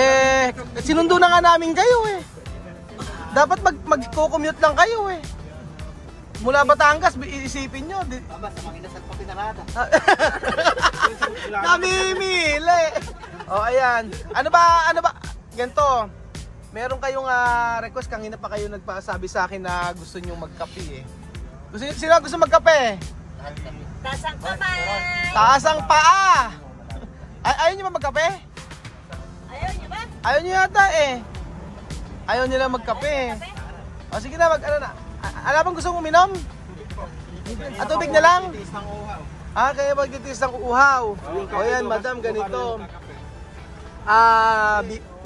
Eh, sinundo na nga namin kayo eh. Dapat mag-co-commute lang kayo eh. Mula Batangas, iisipin nyo. Basta manginasal pa pinarada. Namimili. O, ayan. Ano ba? Ganito. Meron kayong request. Kanina pa kayo nagpasabi sa akin na gusto nyo magkape eh. Sino gusto magkape? Taas ang kamay! Taas ang paa! Ayaw nyo ba magkape? Ayaw niyo ba? Ayaw nyo yata eh. Ayaw nyo lang magkape. O sige na, alam bang gusto mong uminom? Tubig na lang? Kaya magtitis ng uhaw. O yan, madam, ganito.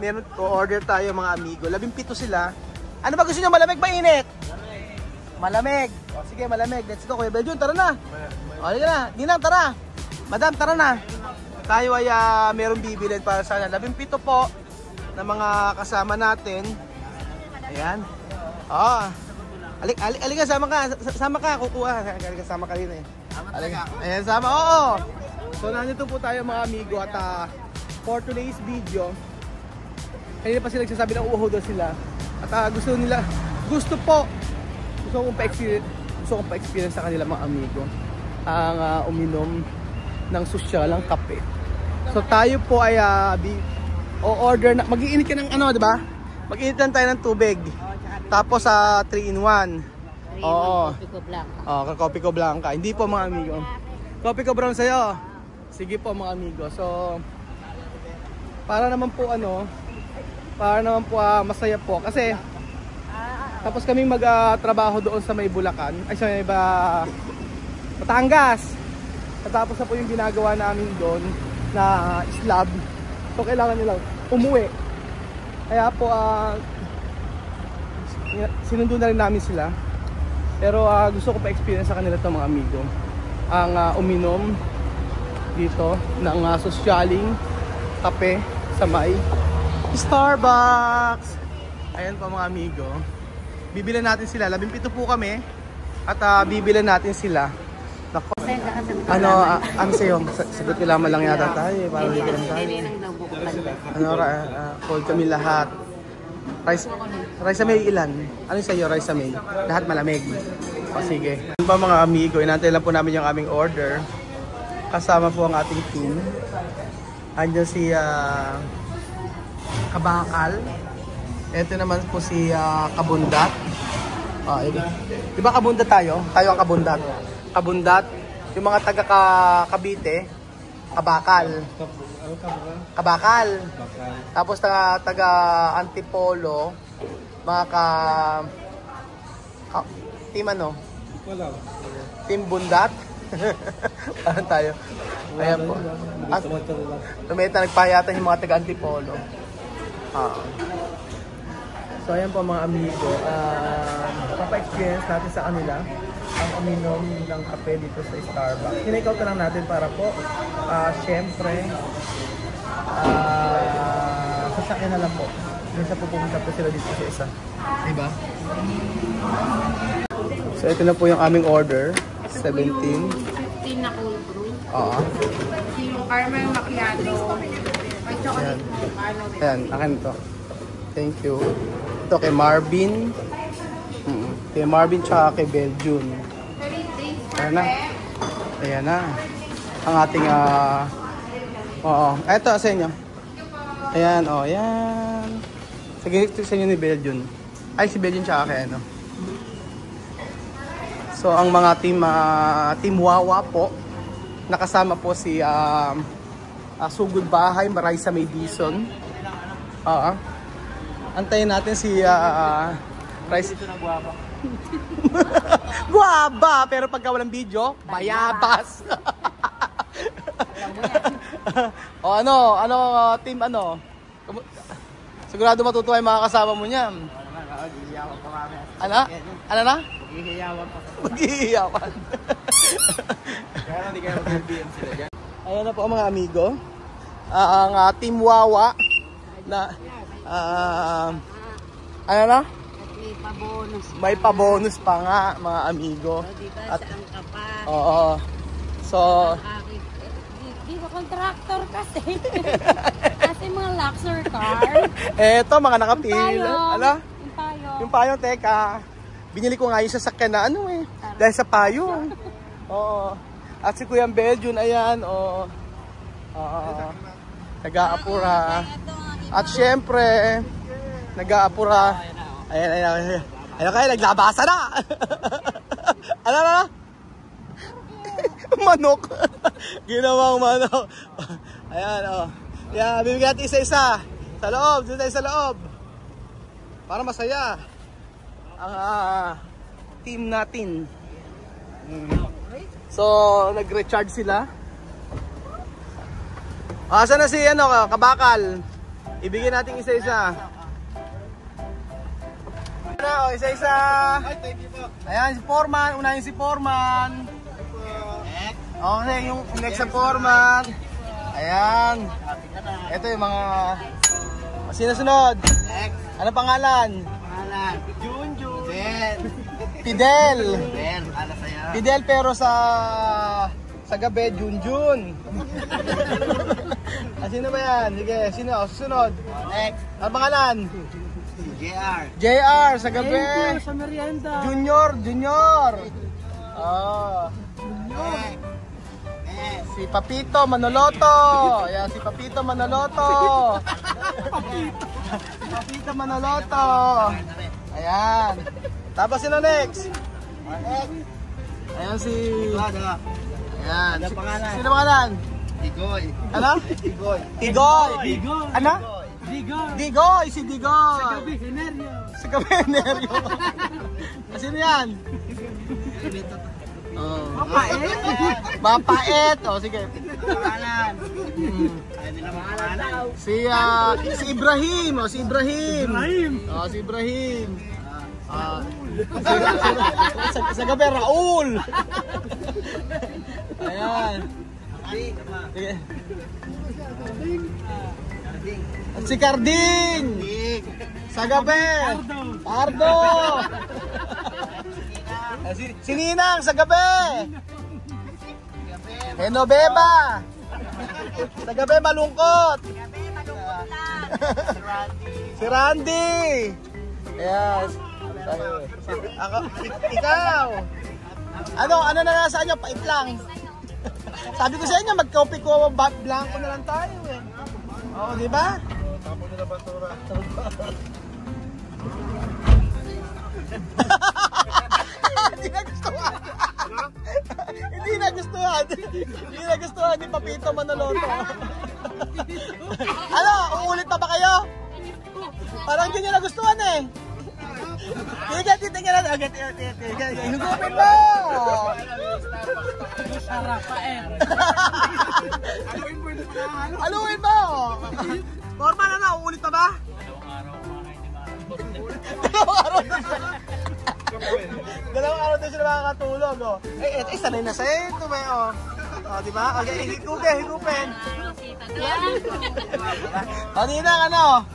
Meron order tayo mga amigo. 17 sila. Ano ba gusto nyo? Malamig ba init? Malamig. O sige, malamig. Let's go. Kuya Belgium, tara na. O, halika na. Ginang, tara. Madam, tara na. Tayo ay meron bibilin para sana. 17 po na mga kasama natin. Ayan. Alika, sama ka, kukuha. Kasama ka rin eh. Ayan, sama, oo. So, nandito po tayo mga amigo at for today's video, kanina pa sila nagsasabi na uuho daw sila. At gusto kong pa-experience sa kanila mga amigo ang uminom ng sosyalang kape. So, tayo po ay o-order na, mag-iinit ka ng di ba? Mag-iinit lang tayo ng tubig. Tapos 3-in-1. Oo. Kopi ko blanca. Hindi po mga amigo. Kopi ko brown sa'yo. Sige po mga amigo. So, para naman po masaya po. Kasi, tapos kaming magtrabaho doon sa may Bulacan. Ay, sa may Batangas. Tapos na po yung ginagawa namin doon na slab. So, kailangan nilang umuwi. Kaya po, sinundo na rin namin sila. Pero gusto ko pa-experience sa kanila itong mga amigo. Ang uminom dito ng sosyaling kape sa may Starbucks. Ayan po mga amigo. Bibilan natin sila. 17 po kami. At bibilan natin sila. Ano sa'yo? Sagot ko lamang lang yata tayo. Para bibilan tayo. Cold kami lahat. Rice May ilan? Ano sa'yo, Rice May? Lahat malamig. O sige. Ano pa mga amigo, inantay lang po namin yung aming order. Kasama po ang ating team. Andiyan si Kabakal. Ito naman po si Kabundat. Diba Kabundat tayo? Tayo ang Kabundat. Kabundat. Yung mga taga Cavite, Kabakal. Kabakal. Tapos taga Antipolo, mga team Team Bundat. Parang tayo. Ayan po. Tumeta nagpahayatan yung mga taga Antipolo. So ayan po mga amigo. Papa-experience natin sa kanila ang uminom ng kape dito sa Starbucks. Kinake-out na lang natin para po syempre sasakyan na lang po. Minsan po pumunta po sila dito sa isa. Diba? So ito na po yung aming order. 17. 15 na cold brew. Oo. Yung caramel macchiato. May chocolate. Ayan, akin ito. Thank you. Ito kay Marvin. Kay Marvin tsaka kay Belgium. Ayan na. Ayan na. Ang ating ito sa inyo. Ayan, ayan. Sige, ito sa inyo ni Belgium. Ay, si Belgium tsaka kay So, ang mga team Wawa po. nakasama po si Sugod Bahay, Maray sa May Dison. Antayin natin si Rice. Dito na guwapa. Guwaba, pero pagka walang video, bayabas. O ano, team ano? Sigurado matutuwa yung mga kasama mo niyan. Mag-iiyawan pa kami. Ano? Ano na? Mag-iiyawan pa. Mag-iiyawan. Kaya hindi kayo mag-BM sila dyan. Ayan na po mga amigo. Ang Team Wawa na ano na? May pa-bonus. May pa-bonus pa nga mga amigo. At saan ka pa? Oo. So, Di ba contractor kasi? Kasi mga luxury car. eto mga nakapil. Payong. Ala? Yung payong. Yung payong, teka. Binili ko nga yung sasakyan na ano eh. Dahil sa payong. Oo. At si Kuya Beljun, ayan. Oo. Nag-aapura. At syempre, nag-aapura. Ayan. Ayan kayo, naglabasa na. Ano na? Manok. Ginawang manok. Ayan, oh. Yan, bibigyan natin isa-isa. Sa loob, dito tayo sa loob. Para masaya ang team natin. So, nag-recharge sila. Asan na si Kabakal? Ibigay natin isa-isa. Isa-isa. Thank you po. Ayan, si Foreman. Unahin si Foreman. Okay, yung next sa Foreman. Ayan. Ito yung mga... Sino-sunod? Next. Ano pangalan? Pangalan. Junjun. Fidel. Ala sa'yo. Fidel pero sa gabi, Junjun. Sino ba yan? Sige, sino? Susunod. Next. Ano pangalan? JR. JR sa gabi. Sa merienda. Junior. Oh. Next. Si Papito Manoloto. Ayan, si Papito Manoloto. Papito Manoloto. Ayan. Tapos sino next? Ayan si... Ayan. Sino pangalan? Tigoy. Ano? Tigoy. Tigoy. Ano? Tigoy. Digoy. Si Digoy. Seneryo. Sa Gabeneryo. Sino yan? Oh. Mapait. Oh, sige. Pangalan. Ayaw nila pangalan. Si Ibrahim. Oh, si Ibrahim. Oh, si Ibrahim. Sa gabi, Raul. Ayan. Sige. At si Carding. Sa gabi. Pardo. Si Ninang sa gabi. Genoveva. Sa gabi malungkot. Si Randy. Yes. Ikaw. Ano na nasa inyo? Pait lang. Sabi ko sa inyo, mag-copy ko blanco na lang tayo eh. Oo, di ba? Tapos nila basura. Hindi nagustuhan ni Papito Manoloto. Ano? Uulit pa ba kayo? Parang hindi nyo nagustuhan eh. Titingnan natin. Higupin mo! Haluin mo! Normal na, uulit pa ba? Dalawang araw din sila makakatulog, oh. Sanay na sa ito, may, oh. Oh, di ba? Okay, higupin. O, Ninang, ano?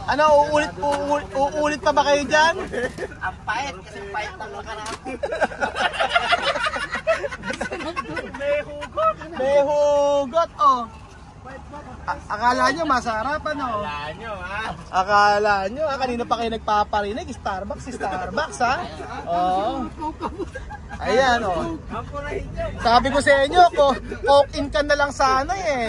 Ano, uulit pa ba kayo dyan? Ang pait, kasi pait lang nakarap. May hugot, oh. Akala nyo masarap, ano? Akala nyo, kanina pa kayo nagpaparinig, Starbucks, ha? Oo. Ayan, oh. Sabi ko sa inyo, coke in ka na lang sana, eh.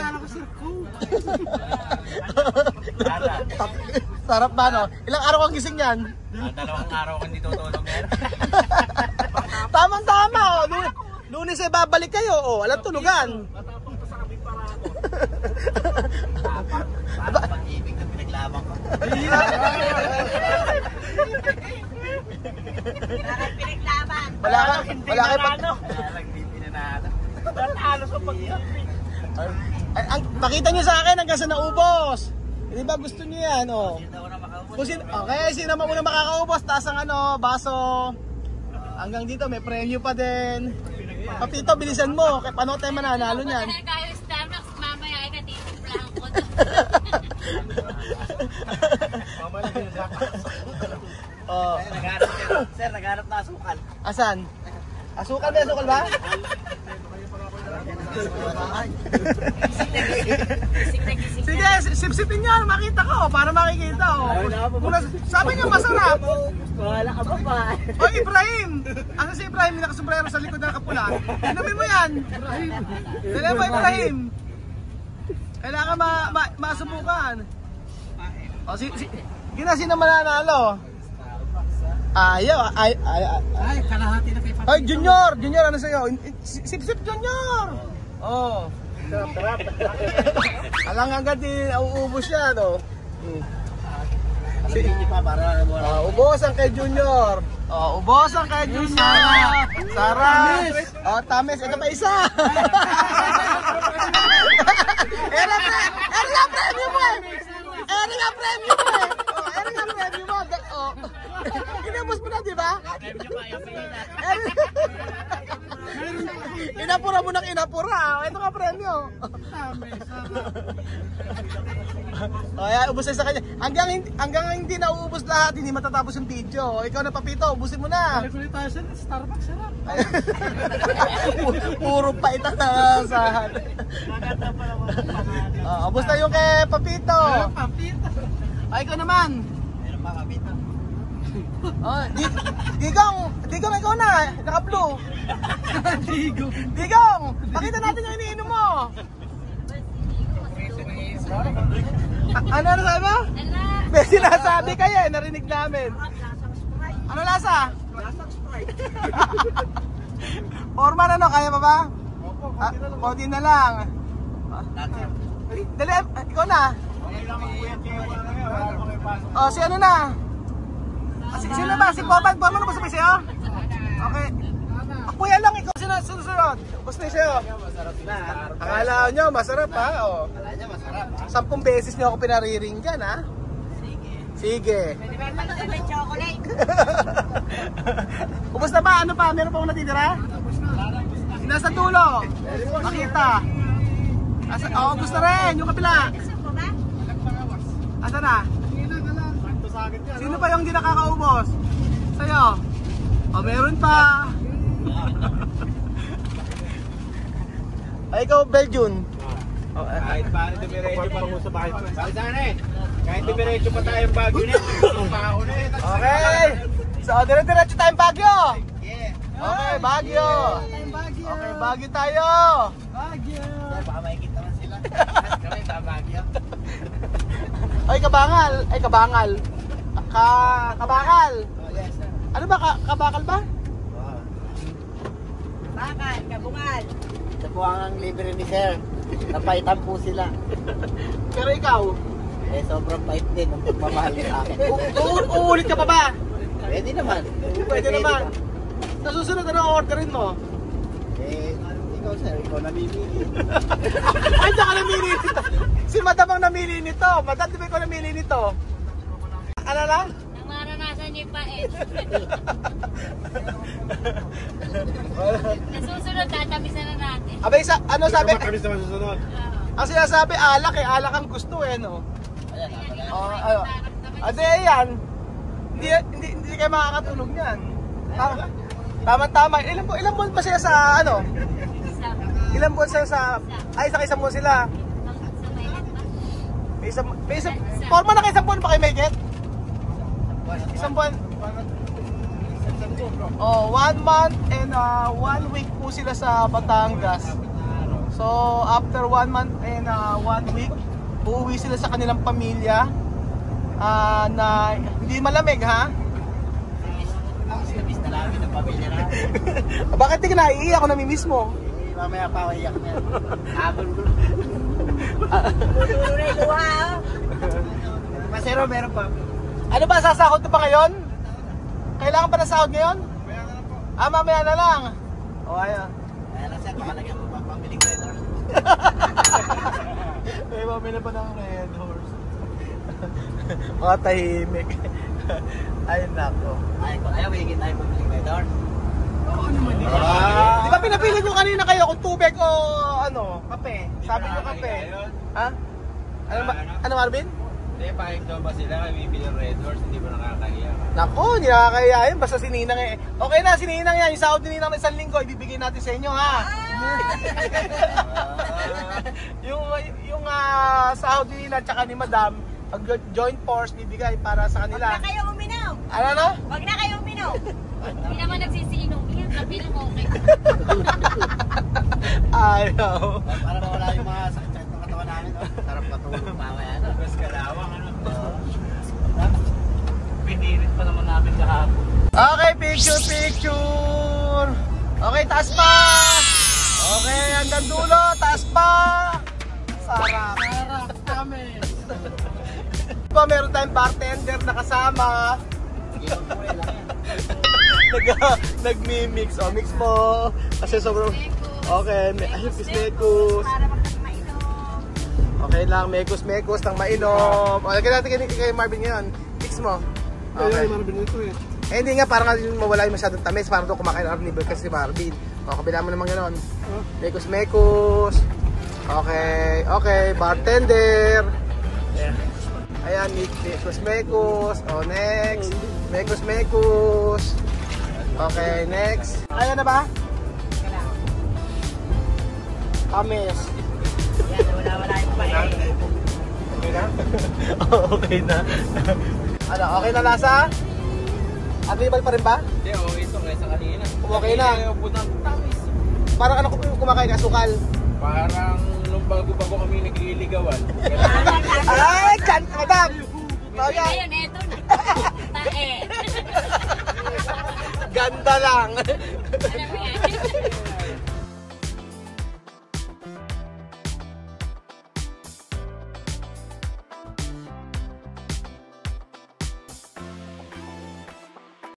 Sarap ba, no? Ilang araw kang gising yan? 2 araw kang dito tulog yan. Tamang-tama, oh. Lunes ay babalik kayo. Oh, alam tulugan. Matapang pa sa kami para ako. Parang pag-ibig na pinaglaban ko. Pinaglaban. Wala ka pag... Kaya lang di pinanalo. Tatalo sa pag-ibig. Pakita nyo sa akin hanggang sa naubos. Di ba gusto nyo yan, oh. Okay, sino mauna makakaubos, taas ang ano, baso. Hanggang dito, may premyo pa din. Papito, bilisan mo. Kaya paano tayo mananalo niyan? Kung kayo Starbucks, mamaya ay katitimplaan ko. Oh. Sir, naghanap na asukal. Asan? Asukal ba? Asukal ba? Sige, sipsipin nyo. Makita ko para makikita. Oh. Sabi nyo masarap. Wala ka pa pa. Oh, Ibrahim! Ano si Ibrahim? May nakasombrero sa likod na nakapula. Inumin mo yan. Dali mo, Ibrahim. Kailangan masubukan. O, sino mananalo? Ayaw. Ay, kalahati na kay Papa. Ay, Junior! Junior, ano sa'yo? Sip-sip, Junior! Oh. Sarap. Alang agad uubos siya, no? Hindi pa para Ubos ang kay Junior. Ubos ang kay Junior. Sarap. Tamis. Ito pa isa. Eri nga premium mo eh. Eri nga premium mo eh. Eri nga premium mo. Inubos mo na, di ba? Inapura mo ng inapura. Ito ka premyo. Ayan, ubos na sa kanya. Hanggang hindi na uubos lahat, hindi matatapos yung video. Ikaw na, Papito, ubusin mo na. Starbucks sarap. Puro pa itang nasahan. Ubos na yung kay Papito. Ay, ikaw naman. Meron pa Papito. Digong, ikaw na. Naka-blue. Digong, pakita natin yung iniinom mo. Ano sabi mo? May sinasabi kayo eh, narinig namin. Ano lasa? Lasang Sprite. Orman ano, kaya pa ba? Konti na lang. Dali, ikaw na. Si ano na? Sino ba? Si Boban? Boban na ba sabay sa'yo? Okay. Kuya lang, ikaw susunod. Gusto niyo sa'yo? Masarap na. Akala nyo, masarap ha? O. Akala niya masarap ha? 10 beses nyo ako pinariringgan ha? Sige. Pwede ba naman may chocolate? Ubus na ba? Ano pa? Meron pa akong natitira? Nasa dulo. Makita. Ubus na rin. Yung kapila. Gusto mo ba? Asa na? Sino pa yung hindi nakakaubos? Sa'yo? Meron pa. Ay, ikaw, Belgian. Kahit paano dumiretso pa rin sa bahay. Bakit saan eh? Kahit dumiretso pa tayong Baguio na. Okay. So, dire-diretso tayong Baguio. Yeah. Okay, Baguio. Okay, Baguio tayo. Sir, baka makikita man sila. Kami sa Baguio. Ay, Kabangal. Ay, Kabangal. Kabangal. Oh, yes sir. Ano ba? Kabakal ba? Wow. Bakal, kabungal. Ito po ang libre ni sir. Napaitan po sila. Pero ikaw, Sobrang pait din ang pagmamahal sa akin. uulit ka pa ba? Pwede naman. Pwede naman. Sa susunod, ano orderin mo? Ikaw sir, ikaw namimili. Ay, diyan ka namili nito. Si Madam ang namili nito. Madam, di ba ikaw namili nito? Ano lang? Nang maranasan niyo pa eh. Nasusunod, tatamis na natin. Abay, ano sabi? Matamis naman susunod. Ang sinasabi, alak eh. Alak ang gusto eh, no? Ade, yan. Hindi kayo makakatulog niyan. Tama-tama. Ilan buwan pa siya sa ano? Ilan buwan siya sa... Ay, isang buwan sila. May isang... Forma na kayo isang buwan pa kayo may get? Isang buwan. 1 month and 1 week po sila sa Batangas. So, after 1 month and 1 week, uuwi sila sa kanilang pamilya na hindi malamig, ha? Miss na namin ang pamilya na. Bakit di ka naiiyak ako namimiss mo? Mamaya pa ako iyak na. Habol ko. Tuloy luha, oh. Masero, meron pa. Ano ba, sasahod ka pa ngayon? Kailangan pa na sahod ngayon? Mamaya na lang po. Mamaya na lang. O, ayan. Kaya lang sir, pakalagyan mo pa pambiling Red Horse. May mamaya pa ng Red Horse. Mga tahimik. Ayun nako. Ayaw, higit tayo pambiling Red Horse. Oo naman din. Di ba pinapili ko kanina kayo kung tubig o ano? Kape. Sabi ko kape. Ha? Ano Marvin? Hindi, pahing daw ba sila kami bibili ng Red Horse, hindi mo nakakahiya. Nako, hindi nakakaya yun. Basta si Ninang eh. Okay na, si Ninang yan. Yung sahod ni Ninang na 1 linggo, ibibigay natin sa inyo ha. yung sahod ni Ninang tsaka ni Madam, pag joint force, bibigay para sa Huwag kanila. na kayo uminom. Ano no? Huwag na kayo uminom. Hindi naman nagsisinom. Yan, sabi lang okay. Ayaw. Para mawala yung mga sakit-sakit ng katawan namin. Sarap matulog pa kaya. Mas kalawang ano. Pinirit pa naman namin kahapon. Okay, picture. Okay, taas pa. Okay, hanggang dulo, taas pa. Sarap. Sarap kami. Meron tayong bartender na kasama. Nagmi-mix. O, mix mo. Kasi sobrang... Okay, ayun, pismekus. Para magkakmainom. Okay lang, mekus-mekus ng mainom. O, lagyan natin kay Marvin ngayon. Mix mo. Okay. Marvin ito eh. Eh, hindi nga, parang mawala yung masyadong tamis. Parang doon kumakain ng arnibal kasi si Marvin. O, kabila mo naman gano'n. Mekus-mekus. Okay, okay, bartender. Ayan, mekus-mekus. O, next. Mekus-mekus. Okay, next. Ayan na ba? Kamis. Yan, wala yung pae. Okay na? Okay na. Ano, okay na lasa? Arnibal pa rin ba? Hindi, okay ito kaysa kanina. Okay na. Punang tamis. Parang ano kumakain ka? Sukal? Parang nung bago-bago kami nagliligawan. Ay, kan, madam! Kaya, Ayun, eto na. Tae. ganda lang. Alam mo,